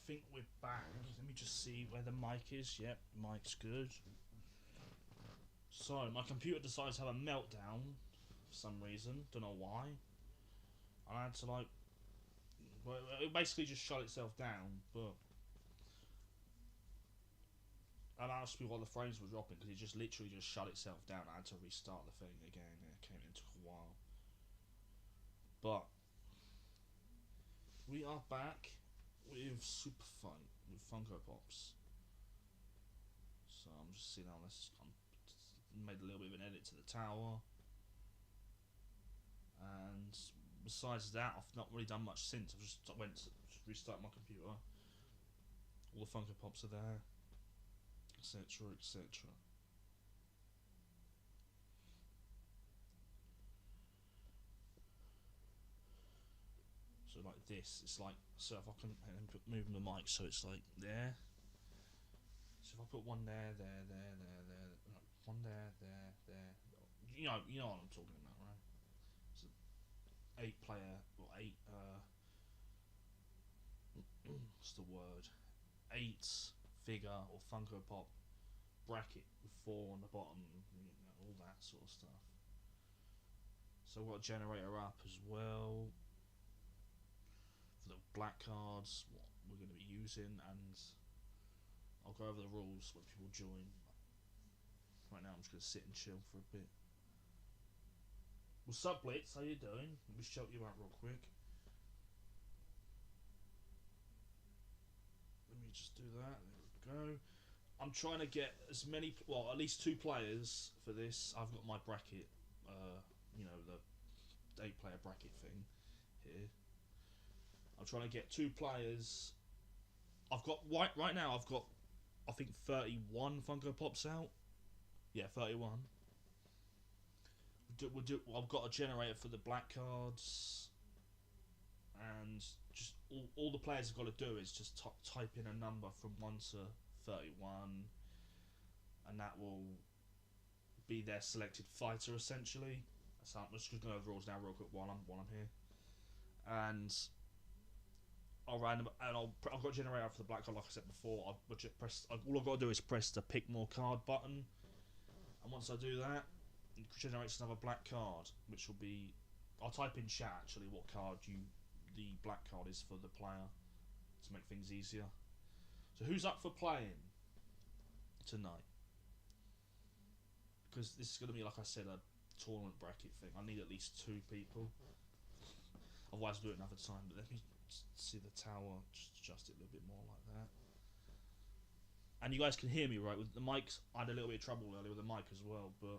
think we're back. Let me just see where the mic is. Yep, mic's good. So, my computer decides to have a meltdown for some reason. Don't know why. I had to, like... Well, it basically just shut itself down, but... And that must be why the frames were dropping, because it just literally just shut itself down. I had to restart the thing again. It came in, took a while. But... we are back with Superfight, with Funko Pops. So I'm just sitting down this. I made a little bit of an edit to the tower, and besides that, I've not really done much since. I've just went to restart my computer. All the Funko Pops are there, etc., etc. So like this, it's like, so if I can move the mic, so it's like there. So if I put one there, one there. You know what I'm talking about, right? It's an 8-player, or 8. What's the word? 8-figure or Funko Pop bracket with 4 on the bottom, all that sort of stuff. So I've got a generator up as well for the black cards, what we're going to be using, and I'll go over the rules when people join. Right now I'm just going to sit and chill for a bit. What's up, Blitz? How you doing? Let me shout you out real quick. Let me just do that. There we go. I'm trying to get as many, well, at least 2 players for this. I've got my bracket, you know, the 8-player bracket thing here. I'm trying to get 2 players. I've got, right now I've got, I think 31 Funko Pops out. Yeah, 31. I've got a generator for the black cards, and just all the players have got to do is just type in a number from 1 to 31, and that will be their selected fighter essentially. So I'm just going to go over the rules now real quick while I'm here, and I've got a generator for the black card, like I said before. All I've got to do is press the pick more card button, and once I do that, it generates another black card, which will be, I'll type in chat actually what card the black card is for the player to make things easier. So who's up for playing tonight? Because this is going to be, like I said, a tournament bracket thing. I need at least 2 people. Otherwise I'll do it another time, but let me see the tower, just adjust it a little bit more like that. And you guys can hear me right with the mics. I had a little bit of trouble earlier with the mic as well, but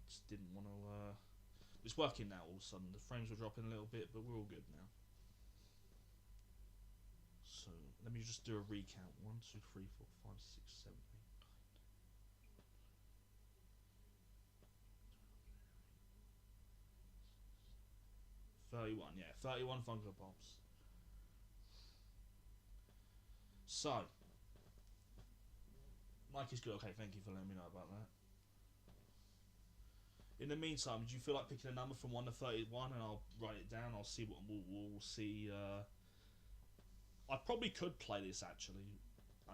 just didn't want to it's working now. All of a sudden the frames were dropping a little bit, but we're all good now. So let me just do a recount. 1, 2, 3, 4, 5, 6, 7, 8, 9. 31, yeah, 31 Funko Pops. So, Mike is good. Okay, thank you for letting me know about that. In the meantime, do you feel like picking a number from 1 to 31, and I'll write it down? I'll see what we'll see. I probably could play this actually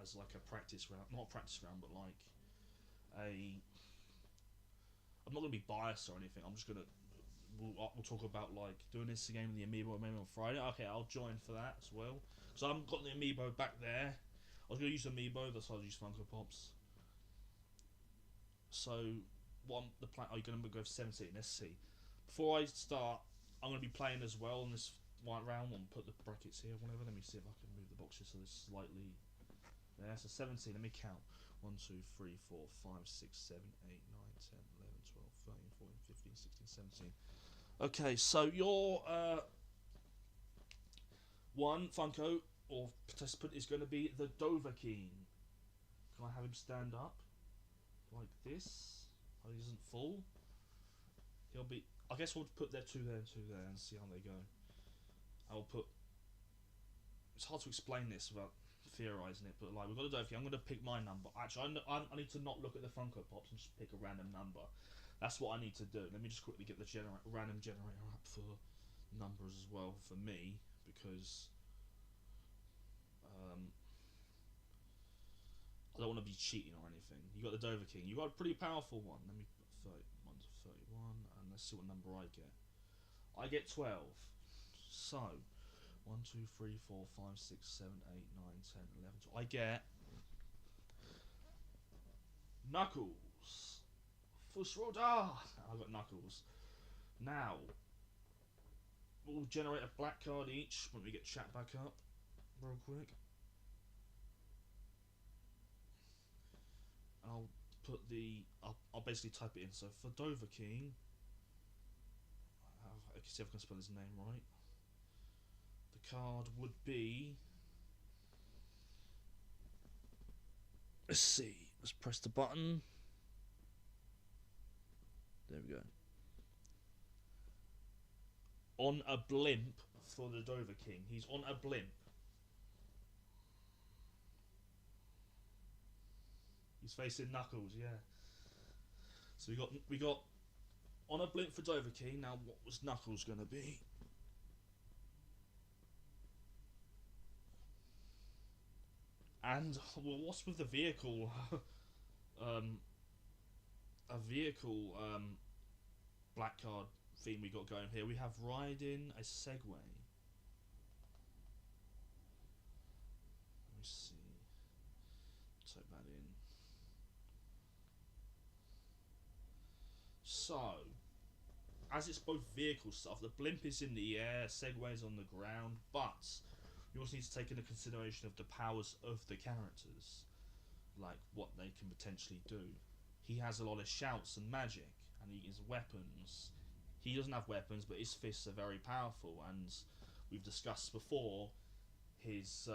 as like a practice round, not a practice round, but like a. I'm not gonna be biased or anything. I'm just gonna. We'll talk about like doing this again with the amiibo maybe on Friday. Okay, I'll join for that as well. So I haven't got the amiibo back there. I was gonna use amiibo. That's why I use Funko Pops. So what the plan? Are you gonna go for 17? Let's see. Before I start, I'm gonna be playing as well in this white round. I'll put the brackets here, whatever. Let me see if I can move the boxes so it's slightly. There. So 17. Let me count. 1, 2, 3, 4, 5, 6, 7, 8, 9, 10, 11, 12, 13, 14, 15, 16, 17. Okay, so your 1 Funko or participant is going to be the Dovahkiin. Can I have him stand up like this? Oh, he isn't full. He'll be. I guess we'll put their 2 there and 2 there and see how they go. I'll put. It's hard to explain this without theorising it, but like we've got a Dovahkiin. I'm going to pick my number. Actually, I need to not look at the Funko Pops and just pick a random number. That's what I need to do. Let me just quickly get the random generator up for numbers as well for me, because I don't want to be cheating or anything. You got the Dover King. You got a pretty powerful one. Let me put 31 to 31, and let's see what number I get. I get 12. So 1, 2, 3, 4, 5, 6, 7, 8, 9, 10, 11, 12. I get Knuckles. Fusroda. I got Knuckles. Now we'll generate a black card each when we get chat back up, real quick. I'll put the. I'll basically type it in. So for Dover King, I can see if I can spell his name right. The card would be. Let's see. Let's press the button. There we go. On a blimp for the Dover King. He's on a blimp. He's facing Knuckles, yeah. So we got on a blimp for Dover King. Now what was Knuckles gonna be? And well, what's with the vehicle? A vehicle black card theme we got going here. We have riding a Segway. Let me see. Type that in. So, as it's both vehicle stuff, the blimp is in the air, Segway's on the ground, but you also need to take into consideration of the powers of the characters, like what they can potentially do. He has a lot of shouts and magic, and his weapons. He doesn't have weapons, but his fists are very powerful, and we've discussed before, his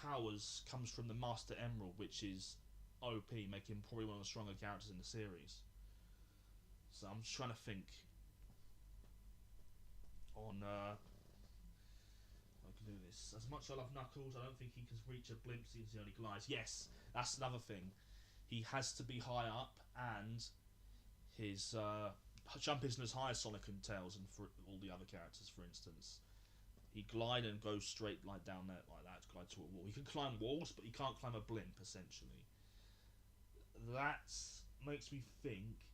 powers comes from the Master Emerald, which is OP, making him probably one of the stronger characters in the series. So I'm just trying to think on I can do this. As much as I love Knuckles, I don't think he can reach a blimp since he only glides. Yes, that's another thing. He has to be high up, and his jump isn't as high as Sonic and Tails and for all the other characters, for instance. He glide and goes straight like down there like that, glide to a wall. He can climb walls, but he can't climb a blimp, essentially. That makes me think,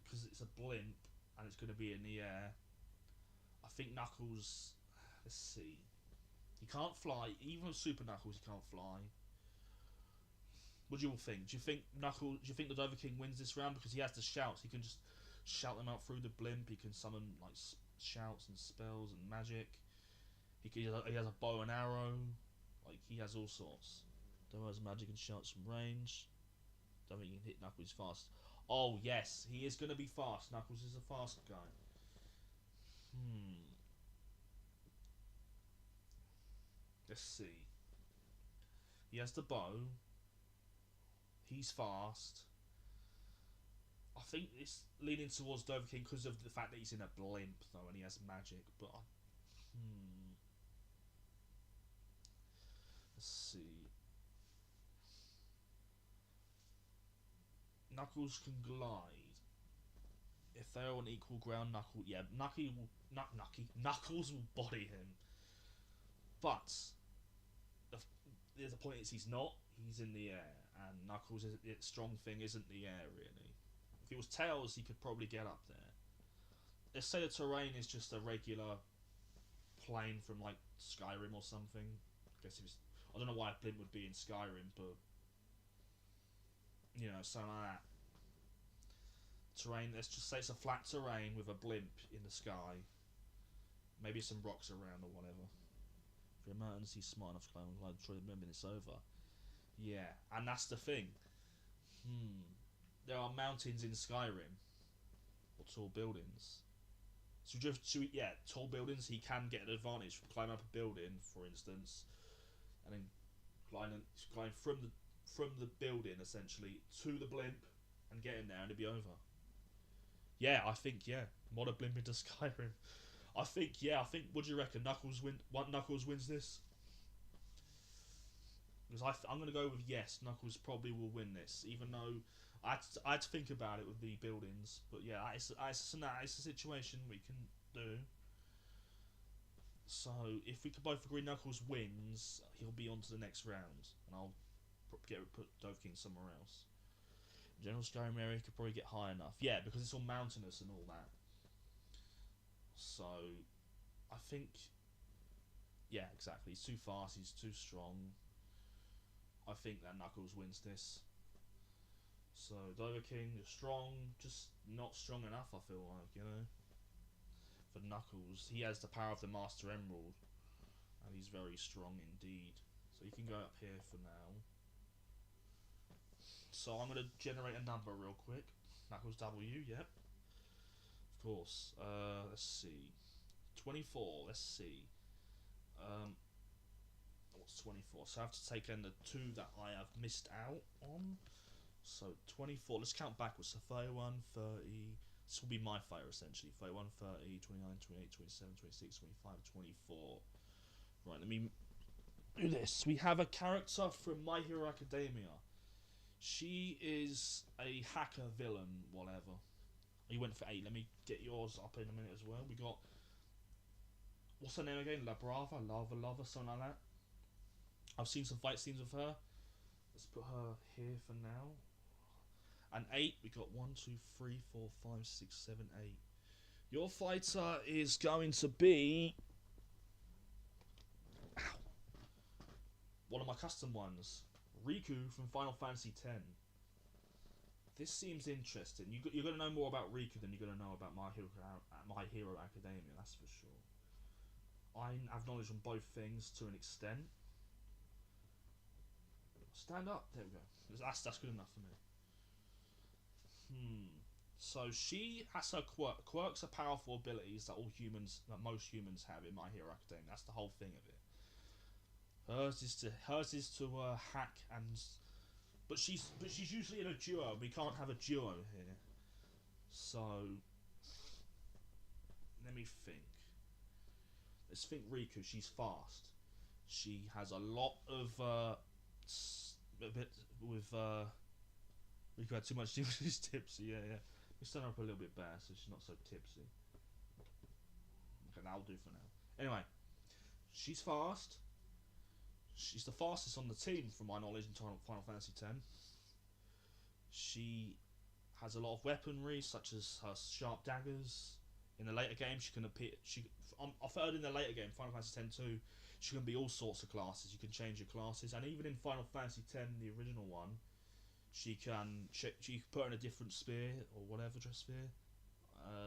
because it's a blimp and it's going to be in the air, I think Knuckles, let's see, he can't fly. Even with Super Knuckles, he can't fly. What do you all think? Do you think Knuckles? Do you think the Dover King wins this round because he has the shouts? He can just shout them out through the blimp. He can summon like shouts and spells and magic. He has a bow and arrow. Like he has all sorts. Dover has magic and shouts from range. Don't think he can hit Knuckles fast. Oh yes, he is going to be fast. Knuckles is a fast guy. Let's see. He has the bow. He's fast. I think it's leaning towards Dover King because of the fact that he's in a blimp, though, and he has magic. But let's see. Knuckles can glide. If they're on equal ground, Knuckles will body him. But the point is, he's not. He's in the air, and Knuckles' strong thing isn't the air, really. If it was Tails, he could probably get up there. Let's say the terrain is just a regular plane from like Skyrim or something. I don't know why a blimp would be in Skyrim, but you know, something like that. Terrain. Let's just say it's a flat terrain with a blimp in the sky. Maybe some rocks around or whatever. If you're a mountain, he's smart enough to climb and glide. Try to remember this over. Yeah, and that's the thing. There are mountains in Skyrim, or tall buildings. So tall buildings. He can get an advantage from climbing up a building, for instance, and then gliding from the building essentially to the blimp and getting there, and it'll be over. Yeah, I think mod a blimp into Skyrim. I think. What do you reckon? Knuckles wins this. Because I'm going to go with yes. Knuckles probably will win this, even though I had to think about it with the buildings. But yeah, it's a situation we can do. So if we could both agree Knuckles wins, he'll be on to the next round, and I'll put Dovahkiin somewhere else. General Skyrim area could probably get high enough. Yeah, because it's all mountainous and all that. So I think, yeah, exactly. He's too fast. He's too strong. I think that Knuckles wins this. So Dovahkiin, you're strong, just not strong enough. I feel like, you know. For Knuckles, he has the power of the Master Emerald, and he's very strong indeed. So you can go up here for now. So I'm gonna generate a number real quick. Knuckles W, yep. Of course. Let's see. 24. Let's see. What's 24? So I have to take in the 2 that I have missed out on. So 24. Let's count backwards. So 31, 30. This will be my fire essentially. 31, 30, 29, 28, 27, 26, 25, 24. Right, let me do this. We have a character from My Hero Academia. She is a hacker villain, whatever. You went for 8. Let me get yours up in a minute as well. We got, what's her name again? La Brava, Lava, something like that. I've seen some fight scenes with her. Let's put her here for now. And 8, we got 1, 2, 3, 4, 5, 6, 7, 8. Your fighter is going to be, ow, one of my custom ones, Riku from Final Fantasy X. This seems interesting. You're going to know more about Riku than you're going to know about My Hero Academia, that's for sure. I have knowledge on both things to an extent. Stand up. There we go. That's good enough for me. So she has her quirk. Quirks are powerful abilities that most humans have in My Hero Academia. That's the whole thing of it. Hers is to hack and, but she's usually in a duo. We can't have a duo here. So let me think. Let's think Riku. She's fast. She has a lot of Riku had too much to do with his tipsy. Yeah. We stand her up a little bit better so she's not so tipsy. Okay, that'll do for now. Anyway, she's fast. She's the fastest on the team, from my knowledge, in Final Fantasy X. She has a lot of weaponry, such as her sharp daggers. In the later game, she can appear. I've heard in the later game, Final Fantasy X too, she can be all sorts of classes. You can change your classes, and even in Final Fantasy X, the original one, she can put in a different spear or whatever spear.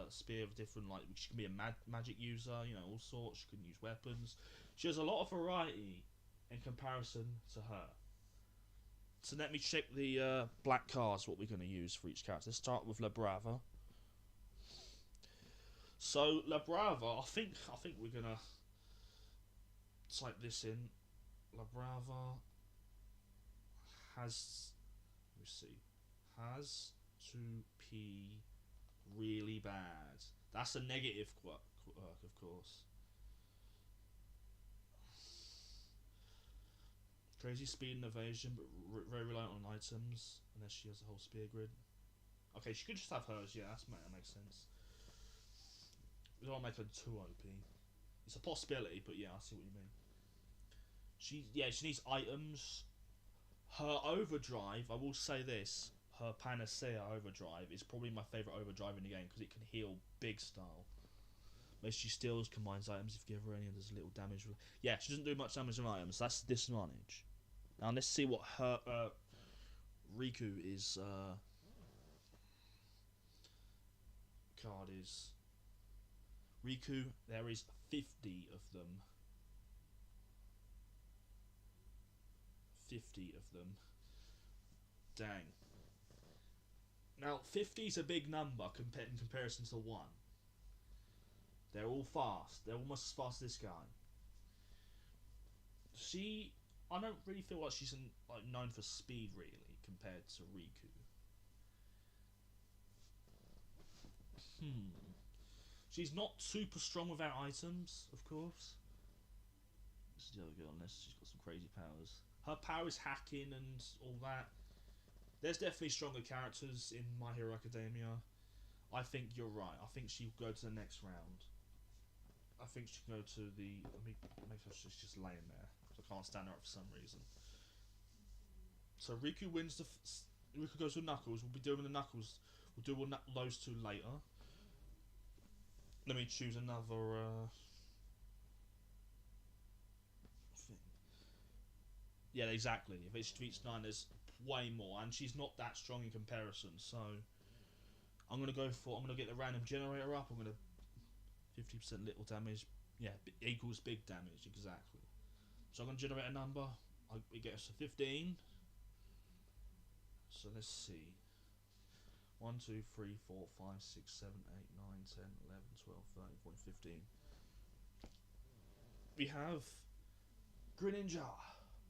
Spear of different, like, she can be a magic user, you know, all sorts. She can use weapons. She has a lot of variety in comparison to her. So let me check the black cards, what we're going to use for each character. Let's start with La Brava. So La Brava, I think we're going to type this in. La Brava has, let me see, has to pee really bad. That's a negative quirk, of course. Crazy speed and evasion, but very reliant on items, unless she has a whole spear grid. Okay, she could just have hers, yeah, that makes sense. We don't make her too OP. It's a possibility, but yeah, I see what you mean. She needs items. Her overdrive, I will say this, her Panacea overdrive is probably my favourite overdrive in the game, because it can heal big style. Most she steals, combines items if you give her any, and does little damage. Yeah, she doesn't do much damage on items, that's the disadvantage. Now let's see what her Riku is card is. Riku, there is 50 of them. 50 of them. Dang. Now 50 is a big number in comparison to 1. They're all fast. They're almost as fast as this guy. I don't really feel like she's known for speed, really, compared to Riku. She's not super strong without items, of course. This is the other girl, unless she's got some crazy powers. Her power is hacking and all that. There's definitely stronger characters in My Hero Academia. I think you're right. I think she'll go to the next round. I think she can go to the. Let me make sure she's just laying there. So I can't stand her up for some reason. So Riku wins the. Riku goes with Knuckles. We'll be doing the Knuckles. We'll do those two later. Let me choose another thing. Yeah, exactly. If it's defeats 9, there's way more, and she's not that strong in comparison. So I'm gonna go for. I'm gonna get the random generator up. I'm gonna 50% little damage. Yeah, equals big damage exactly. So I'm gonna generate a number. It gets us to 15. So let's see. 1, 2, 3, 4, 5, 6, 7, 8, 9, 10, 11, 12, 13, 14, 15. We have Greninja,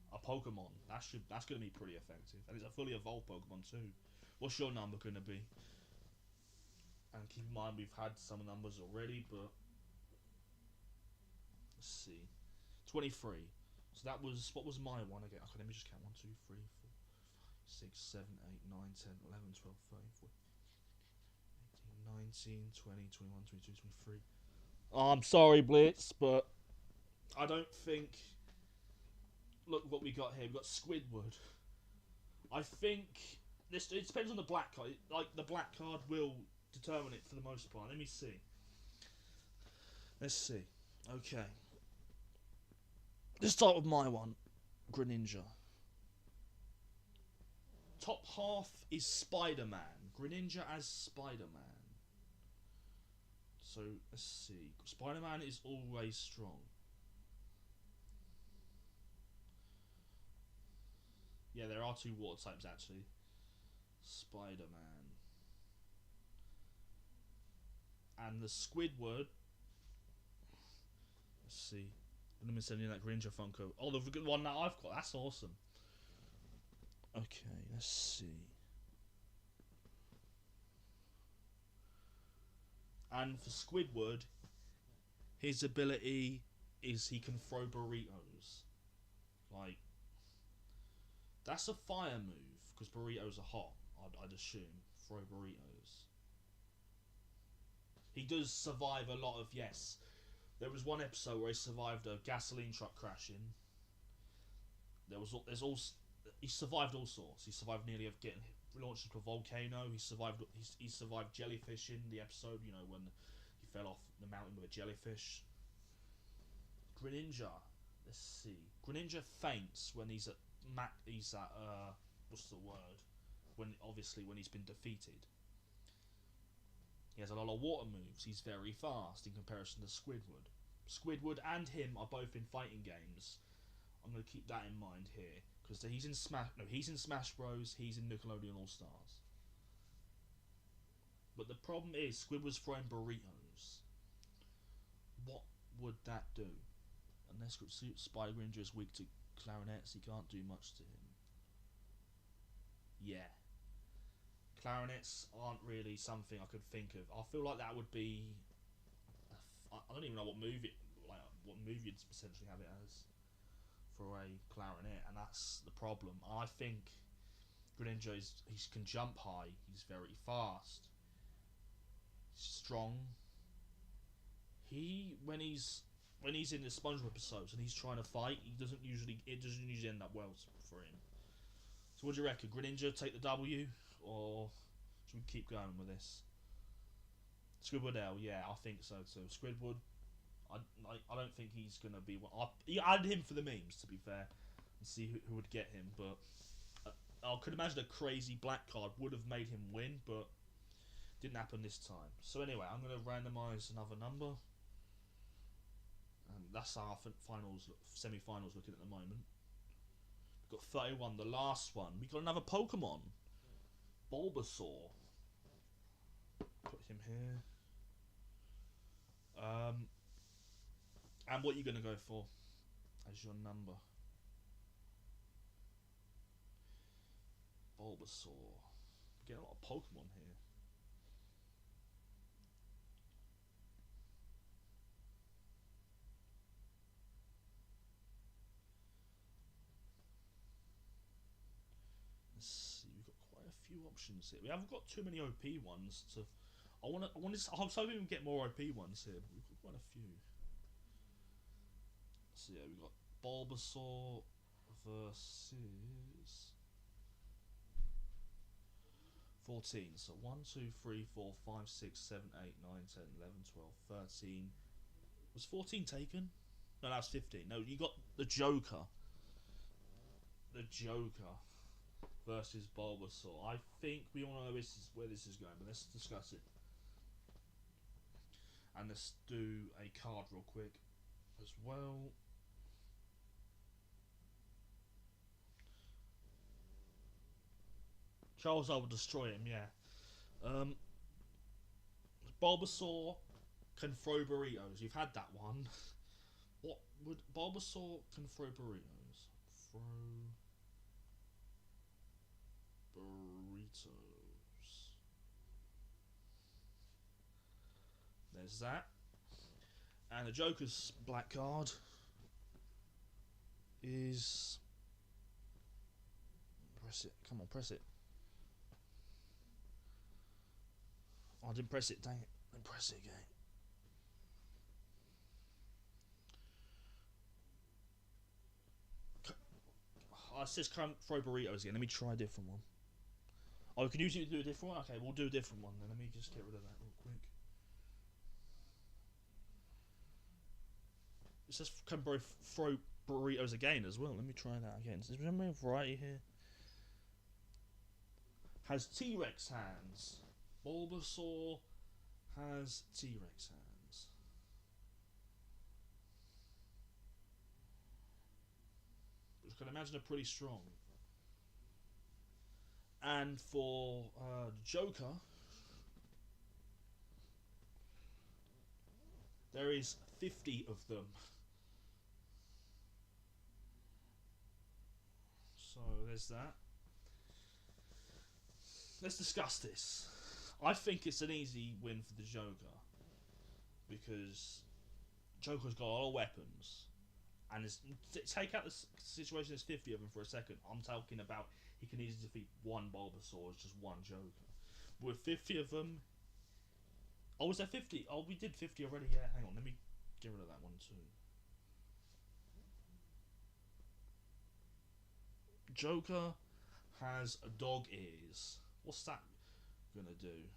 a Pokemon. That's gonna be pretty effective, and it's a fully evolved Pokemon too. What's your number gonna be? And keep in mind we've had some numbers already, but let's see, 23. So that was what was my one again? Okay, let me just count 1, 2, 3, 4, 5, 6, 7, 8, 9, 10, 11, 12, 13, 14. 19, 20, 21, 22, 23. Oh, I'm sorry, Blitz, but I don't think. Look what we got here. We've got Squidward. I think this. It depends on the black card. Like the black card will determine it for the most part. Let me see. Let's see. Okay. Let's start with my one, Greninja. Top half is Spider-Man. Greninja as Spider-Man. So, let's see. Spider-Man is always strong. Yeah, there are 2 water types actually. Spider-Man. And the Squidward. Let's see. Let me send you that Greninja Funko. Oh, the good one that I've got. That's awesome. Okay, let's see. And for Squidward, his ability is he can throw burritos. Like, that's a fire move, because burritos are hot, I'd assume. Throw burritos. He does survive a lot of, yes. There was one episode where he survived a gasoline truck crashing. There's also, he survived all sorts. He survived nearly getting launched into a volcano. He survived jellyfish in the episode, you know, when he fell off the mountain with a jellyfish. Greninja, let's see. Greninja faints when he's at what's the word? When he's been defeated. He has a lot of water moves. He's very fast in comparison to Squidward. Squidward and him are both in fighting games. I'm going to keep that in mind here, because he's in Smash Bros. He's in Nickelodeon All Stars. But the problem is Squidward's throwing burritos. What would that do? Unless Spider Greninja is weak to clarinets, he can't do much to him. Yeah. Clarinets aren't really something I could think of. I feel like that would be. I don't even know what move you'd essentially have it as for a clarinet, and that's the problem. I think Greninja he can jump high. He's very fast. He's strong. When he's in the SpongeBob episodes and he's trying to fight, it doesn't usually end up well for him. So what do you reckon? Greninja take the W, or should we keep going with this? Squidward L, yeah, I think so too. Squidward, I don't think he's gonna be one. I added him for the memes, to be fair, and see who would get him. But I could imagine a crazy black card would have made him win, but didn't happen this time. So anyway, I'm gonna randomize another number. That's our semi-finals looking at the moment. We've got 31, the last one. We got another Pokemon, Bulbasaur. Put him here. And what are you gonna go for as your number? Bulbasaur. We get a lot of Pokemon here. Let's see, we've got quite a few options here. We haven't got too many OP ones to. I was hoping we get more OP ones here, but we've got quite a few. So yeah, we got Bulbasaur versus 14. So 1, 2, 3, 4, 5, 6, 7, 8, 9, 10, 11, 12, 13. Was 14 taken? No, that was 15. No, you got the Joker. The Joker versus Bulbasaur. I think we all know where this is going, but let's discuss it. And let's do a card real quick as well. Charles, I will destroy him, yeah. Bulbasaur can throw burritos. You've had that one. What would Bulbasaur can throw burritos? Throw burritos. There's that. And the Joker's black card is... Press it. Come on, press it. Oh, I didn't press it, dang it. Then press it again. Oh, it says can't throw burritos again. Let me try a different one. Oh, we can use it to do a different one? Okay, we'll do a different one then. Let me just get rid of that real quick. It says can throw burritos again as well. Let me try that again. Is there a variety here? Has T-Rex hands. Bulbasaur has T-Rex hands. Which I can imagine are pretty strong. And for Joker, there is 50 of them. So there's that. Let's discuss this. I think it's an easy win for the Joker because Joker's got a lot of weapons, and take out the situation there's 50 of them for a second. I'm talking about he can easily defeat one Bulbasaur as just one Joker. With 50 of them, oh, was there 50? Oh, we did 50 already. Yeah, hang on, let me get rid of that one too. Joker has dog ears. What's that gonna do?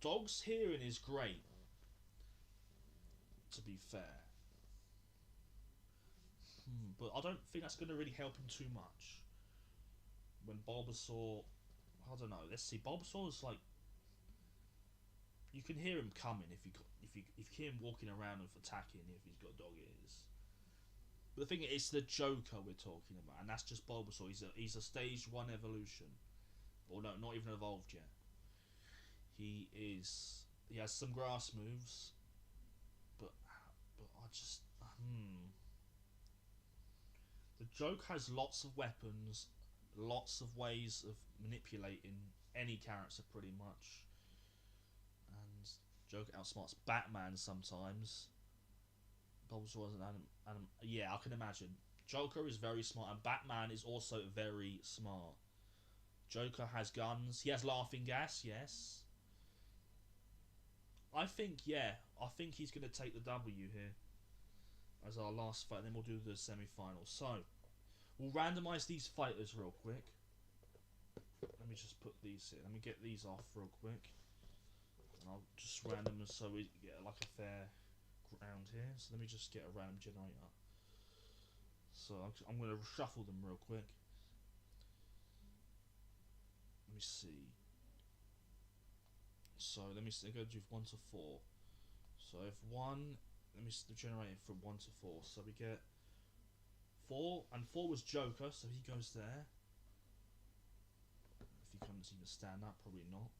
Dog's hearing is great, to be fair. But I don't think that's gonna really help him too much. When Bulbasaur, I don't know. Let's see. Bulbasaur's like, you can hear him coming if you hear him walking around and attacking if he's got dog ears. But the thing is, it's the Joker we're talking about, and that's just Bulbasaur. He's a stage 1 evolution, or no, not even evolved yet. He has some grass moves, but I just the Joker has lots of weapons, lots of ways of manipulating any character pretty much, and Joker outsmarts Batman sometimes. Bulbasaur is an yeah, I can imagine. Joker is very smart, and Batman is also very smart. Joker has guns. He has laughing gas, yes. I think he's going to take the W here as our last fight. Then we'll do the semi-final. So, we'll randomise these fighters real quick. Let me just put these in. Let me get these off real quick. And I'll just random them so we get like a fair ground here. So let me just get a random generator. So I'm going to shuffle them real quick. Let me see. So let me go do 1 to 4. So if 1, let me generate it from 1 to 4. So we get 4, and 4 was Joker, so he goes there. If he can't even stand up, probably not.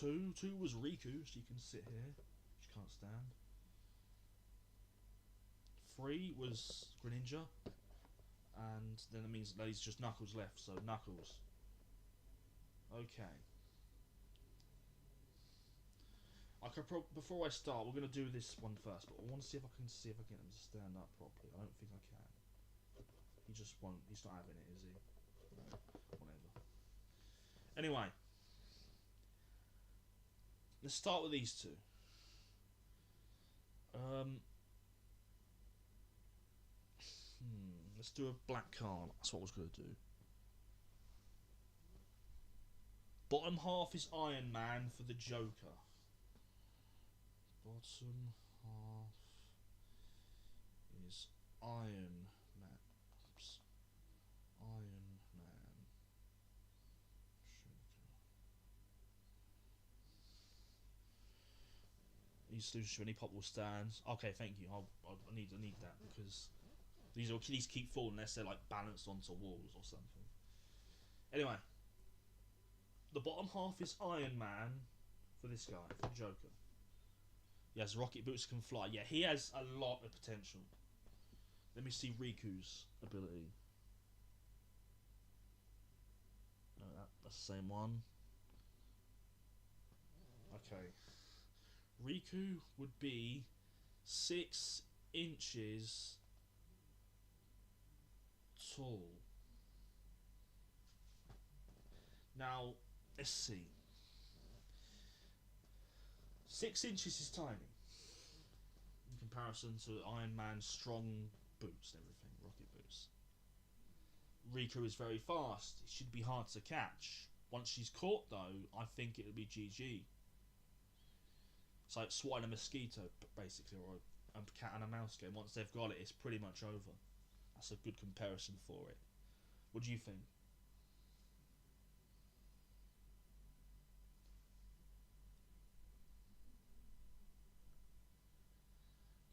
2 was Riku, so you can sit here. She can't stand. 3 was Greninja, and then it means there's just Knuckles left. So Knuckles. Okay. Before I start, we're going to do this one first, but I want to see if I can get him to stand up properly. I don't think I can. He just won't. He's not having it, is he? No, whatever. Anyway, let's start with these two. Let's do a black card. That's what I was going to do. Bottom half is Iron Man for the Joker. Bottom half is Iron Man. Oops. Iron Man. These solutions to any pop will stand. Okay, thank you. I need that because these keep falling unless they're like balanced onto walls or something. Anyway, the bottom half is Iron Man for this guy, for Joker. He has rocket boots, can fly. Yeah, he has a lot of potential. Let me see Riku's ability. No, that's the same one. Okay. Riku would be 6 inches tall. Now, let's see. 6 inches is tiny in comparison to Iron Man's strong boots and everything, rocket boots. Riku is very fast. It should be hard to catch. Once she's caught, though, I think it'll be GG. It's like swatting a mosquito, basically, or a cat and a mouse game. Once they've got it, it's pretty much over. That's a good comparison for it. What do you think?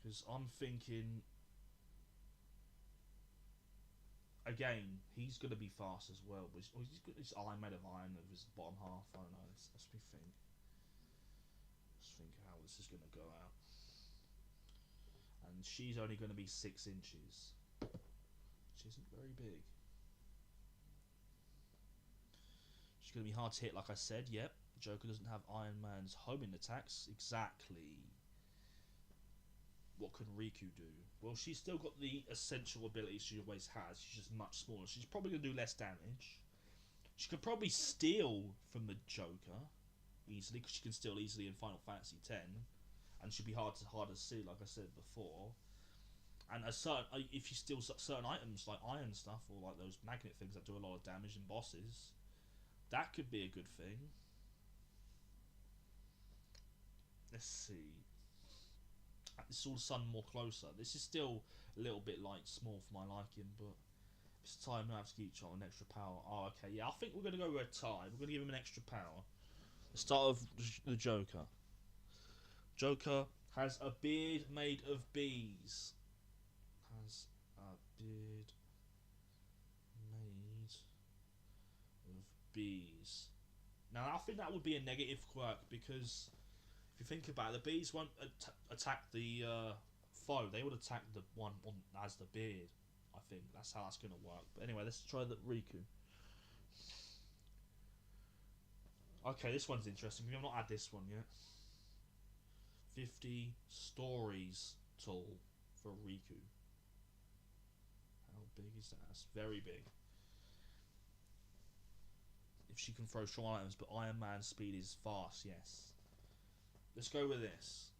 Because I'm thinking, again, he's going to be fast as well. But he's got this eye made of iron of his bottom half. I don't know. Let's me think. Let's think how this is going to go out. And she's only going to be 6 inches. Which isn't very big. She's going to be hard to hit, like I said. Yep. Joker doesn't have Iron Man's homing attacks. Exactly. What can Riku do? Well, she's still got the essential abilities she always has. She's just much smaller. She's probably going to do less damage. She could probably steal from the Joker easily, because she can steal easily in Final Fantasy X, and she'd be hard to see, like I said before. And if you steal certain items like iron stuff or like those magnet things that do a lot of damage in bosses, that could be a good thing. Let's see. This is all sun more closer. This is still a little bit like small for my liking, but it's time now to give each other an extra power. Oh, okay, yeah, I think we're going to go with a tie. We're going to give him an extra power. Let's start with the Joker. Joker has a beard made of bees. Has a beard made of bees. Now, I think that would be a negative quirk, because if you think about it, the bees won't attack the foe. They would attack the one as the beard. I think that's how that's going to work. But anyway, let's try the Riku. Okay, this one's interesting. We have not had this one yet. 50 stories tall for Riku. How big is that? That's very big. If she can throw strong items, but Iron Man's speed is fast, yes. Let's go with this.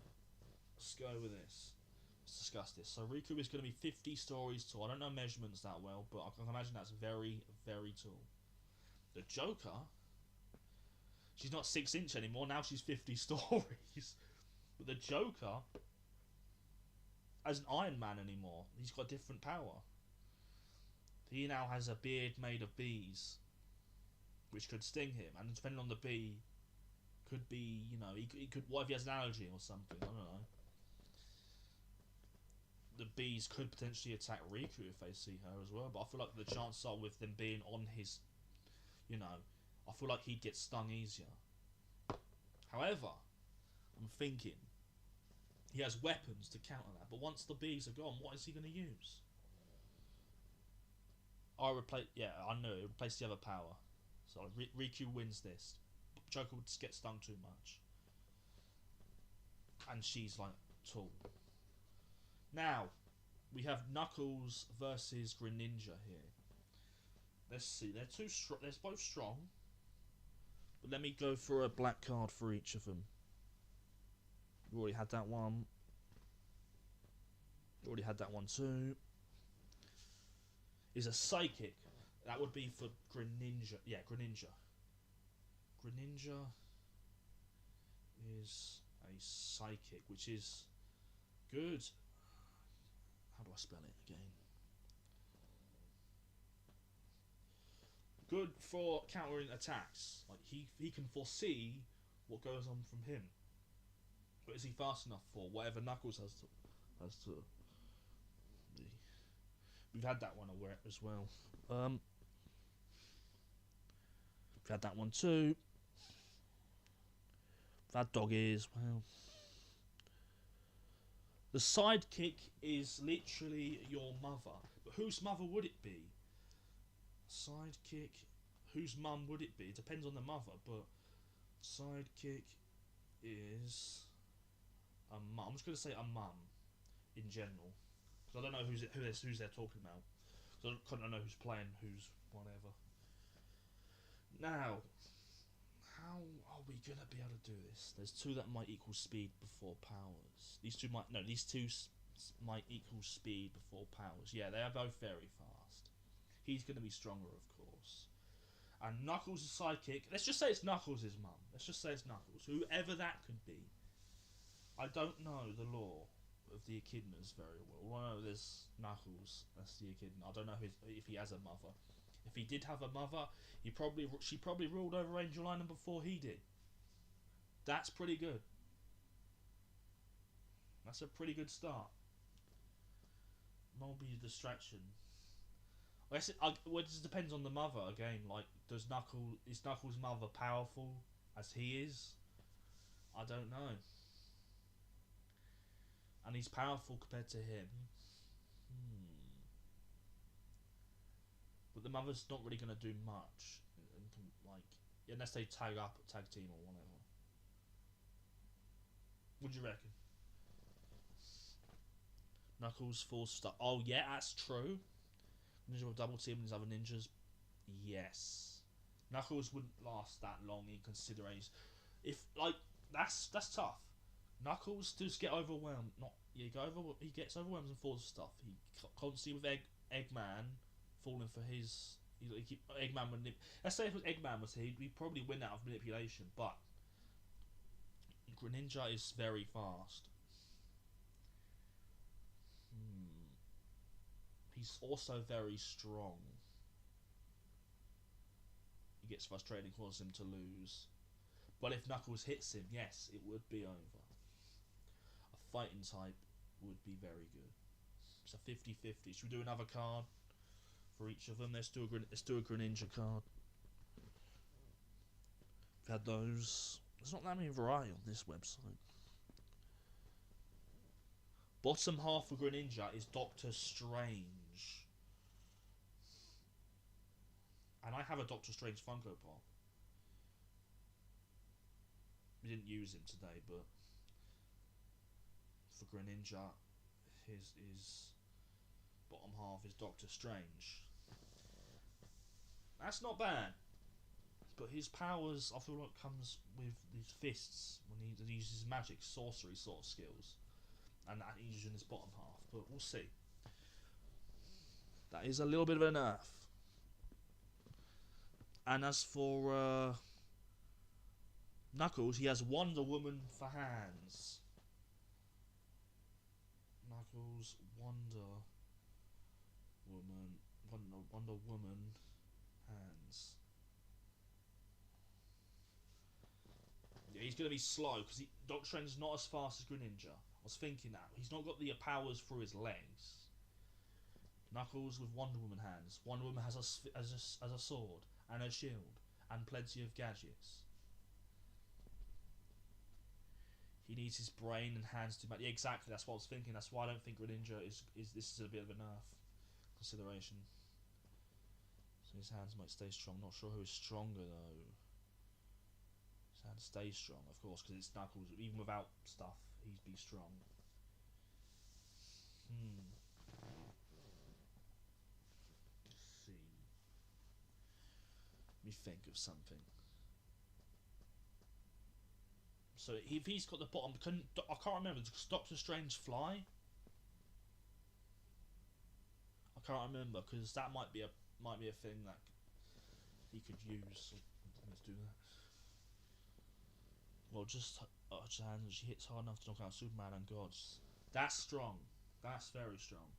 Let's discuss this. So Riku is going to be 50 stories tall. I don't know measurements that well, but I can imagine that's very, very tall. The Joker, she's not 6 inch anymore. Now she's 50 stories. But the Joker hasn't Iron Man anymore. He's got different power. He now has a beard made of bees, which could sting him. And depending on the bee, could be, you know, he could. What if he has an allergy or something? I don't know. The bees could potentially attack Riku if they see her as well. But I feel like the chances are with them being on his, you know, I feel like he'd get stung easier. However, I'm thinking he has weapons to counter that. But once the bees are gone, what is he going to use? I replace. Yeah, I know. Replace the other power. So Riku wins this. Joker would get stung too much. And she's like tall. Now, we have Knuckles versus Greninja here. Let's see. They're both strong. But let me go for a black card for each of them. We already had that one. We already had that one too. is a psychic. That would be for Greninja. Yeah, Greninja. Greninja is a psychic, which is good. How do I spell it again? Good for countering attacks. Like he can foresee what goes on from him. But is he fast enough for whatever Knuckles has to be? We've had that one aware as well. We've had that one too. That dog is well. The sidekick is literally your mother. But whose mother would it be? Sidekick. Whose mum would it be? It depends on the mother, but sidekick is a mum. I'm just going to say a mum in general. Because I don't know who's they're talking about. So I don't know who's playing, who's whatever. Now, how are we going to be able to do this? There's two that might equal speed before powers. These two might might equal speed before powers. Yeah, they are both very fast. He's going to be stronger, of course. And Knuckles' sidekick, let's just say it's Knuckles' mum. Let's just say it's Knuckles. Whoever that could be. I don't know the lore of the echidnas very well. All I know there's Knuckles, that's the echidna. I don't know if he has a mother. If he did have a mother, she probably ruled over Angel Island before he did. That's pretty good. That's a pretty good start. Not be a distraction. I guess it just depends on the mother again. Like, is Knuckles' mother powerful as he is? I don't know. And he's powerful compared to him. But the mother's not really going to do much, like unless they tag team or whatever. What do you reckon? Knuckles force stuff. Oh yeah, that's true. Ninja will double team his other ninjas. Yes, Knuckles wouldn't last that long in consideration. If like that's tough. Knuckles does get overwhelmed. He gets overwhelmed and falls stuff. He constantly with Eggman falling for his. Eggman would. Let's say if Eggman was here, he'd probably win out of manipulation. But Greninja is very fast. He's also very strong. He gets frustrated and causes him to lose. But if Knuckles hits him, yes, it would be over. A fighting type would be very good. It's a 50-50. Should we do another card for each of them? Let's do a Greninja card. We've had those. There's not that many variety on this website. Bottom half of Greninja is Doctor Strange. And I have a Doctor Strange Funko Pop. We didn't use him today, but for Greninja, his bottom half is Doctor Strange. That's not bad. But his powers, I feel like, comes with his fists when he uses magic, sorcery sort of skills. And that he's using his bottom half. But we'll see. That is a little bit of a nerf. And as for Knuckles, he has Wonder Woman for hands. Knuckles, Wonder Woman hands. Yeah, he's going to be slow because Doctor Strange is not as fast as Greninja. I was thinking that. He's not got the powers through his legs. Knuckles with Wonder Woman hands. Wonder Woman has a sword and a shield and plenty of gadgets. He needs his brain and hands to match. Yeah, exactly. That's what I was thinking. That's why I don't think Greninja is. This is a bit of a nerf consideration. So his hands might stay strong. Not sure who is stronger though. His hands stay strong, of course, because it's Knuckles. Even without stuff, he'd be strong. Let's see. Let me think of something. So if he's got the bottom, I can't remember. Does Doctor Strange fly? I can't remember because that might be a thing that he could use. Let's do that. Well, just and she hits hard enough to knock out Superman and gods. That's strong. That's very strong.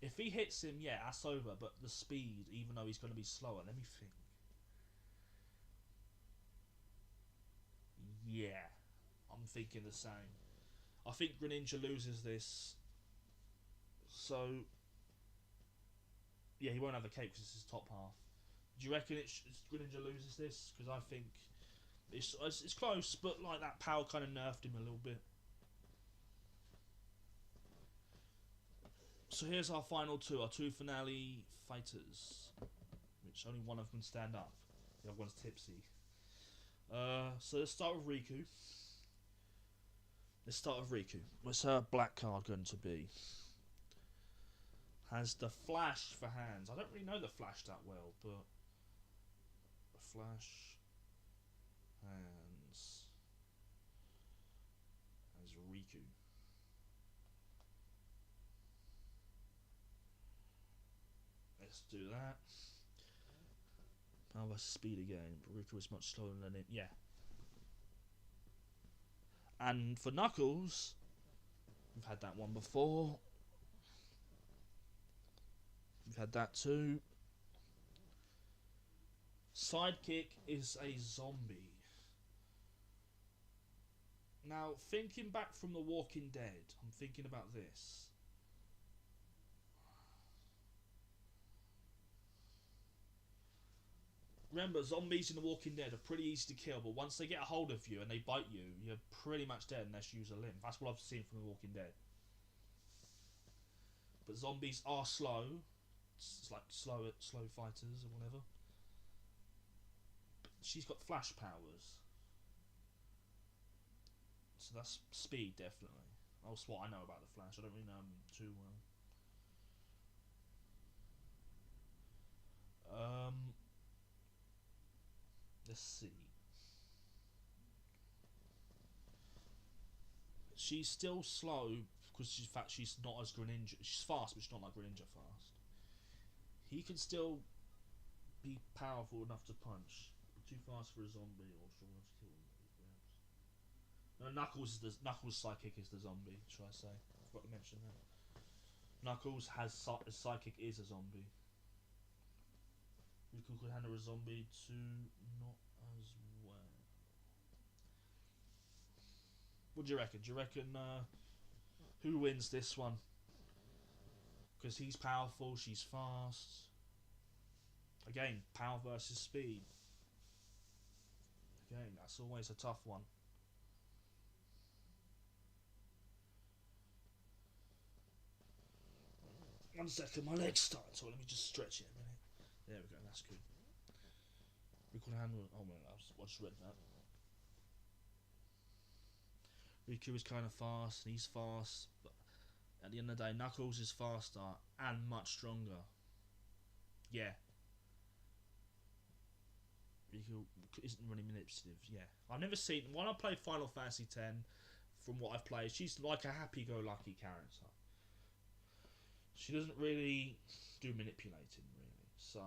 If he hits him, yeah, that's over. But the speed, even though he's going to be slower, let me think. Yeah, I'm thinking the same. I think Greninja loses this. So, yeah, he won't have the cape because it's his top half. Do you reckon Greninja loses this? Because I think it's close, but like that power kind of nerfed him a little bit. So here's our final two, our two finale fighters, which only one of them can stand up. The other one's tipsy. So let's start with Riku. What's her black card going to be? Has the Flash for hands. I don't really know the Flash that well, but the Flash hands as Riku. Let's do that. Power versus speed again, but Riku is much slower than him. Yeah. And for Knuckles, we've had that one before. We've had that too. Sidekick is a zombie. Now, thinking back from The Walking Dead, I'm thinking about this. Remember, zombies in The Walking Dead are pretty easy to kill, but once they get a hold of you and they bite you, you're pretty much dead unless you use a limb. That's what I've seen from The Walking Dead. But zombies are slow. It's like slow fighters or whatever. But she's got flash powers. So that's speed, definitely. That's what I know about the Flash. I don't really know him too well. Let's see. She's still slow because in fact she's not as Greninja. She's fast, but she's not like Greninja fast. He can still be powerful enough to punch. Too fast for a zombie or strong enough to kill him. No, Knuckles psychic is the zombie. Should I say? I forgot to mention that. Knuckles has psychic is a zombie. Riku could handle a zombie too, not as well. What do you reckon? Do you reckon who wins this one? Because he's powerful, she's fast. Again, power versus speed. Again, that's always a tough one. One second, my leg's starting, so let me just stretch it a minute. There we go, that's good. Riku handle. Oh man, I just read that. Riku is kind of fast, and he's fast, but at the end of the day, Knuckles is faster and much stronger. Yeah. Riku isn't really manipulative, yeah. I've never seen. When I play Final Fantasy X, from what I've played, she's like a happy-go-lucky character. She doesn't really do manipulating, really. So,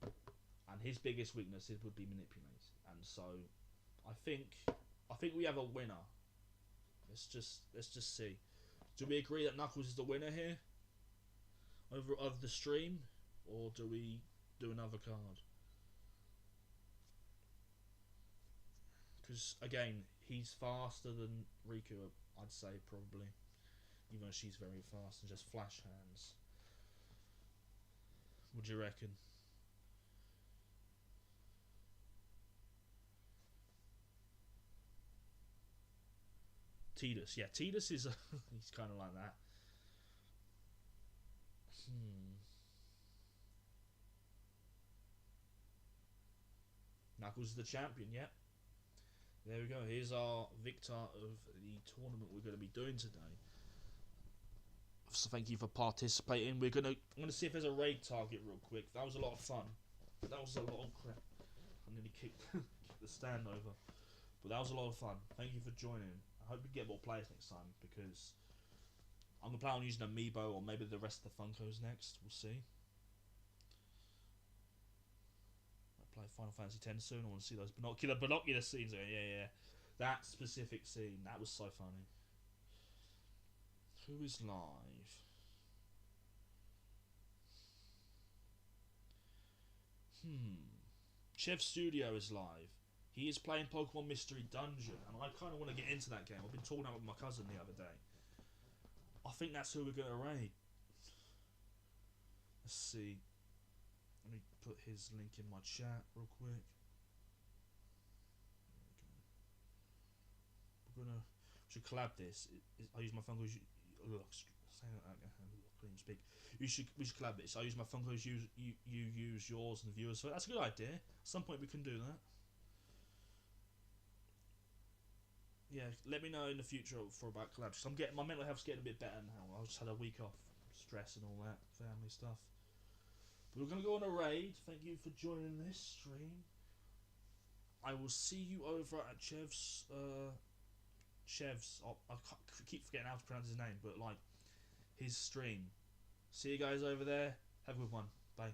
and his biggest weakness would be manipulating, and so I think we have a winner. Let's just see. Do we agree that Knuckles is the winner here of the stream, or do we do another card? Because again, he's faster than Riku, I'd say probably, even though she's very fast and just flash hands. What do you reckon? Tidus, yeah, Tidus is he's kind of like that. Knuckles is the champion, yeah. There we go. Here's our victor of the tournament we're going to be doing today. So thank you for participating. I'm going to see if there's a raid target real quick. That was a lot of fun. That was a lot of crap. I nearly kicked the stand over. But that was a lot of fun. Thank you for joining. I hope we get more players next time because I'm gonna plan on using Amiibo or maybe the rest of the Funkos next. We'll see. I play Final Fantasy X soon. I want to see those binocular scenes. Yeah. That specific scene. That was so funny. Who is live? Chef Studio is live. He is playing Pokemon Mystery Dungeon, and I kind of want to get into that game. I've been talking about it with my cousin the other day. I think that's who we're going to raid. Let's see. Let me put his link in my chat real quick. We should collab this. I use my Funkos. We should collab this. I use my Funkos. You use yours and the viewers. So that's a good idea. At some point we can do that. Yeah, let me know in the future for about collabs. I'm getting my mental health's getting a bit better now. I just had a week off, stress and all that, family stuff. But we're gonna go on a raid. Thank you for joining this stream. I will see you over at Chev's. I keep forgetting how to pronounce his name, but like his stream. See you guys over there. Have a good one. Bye.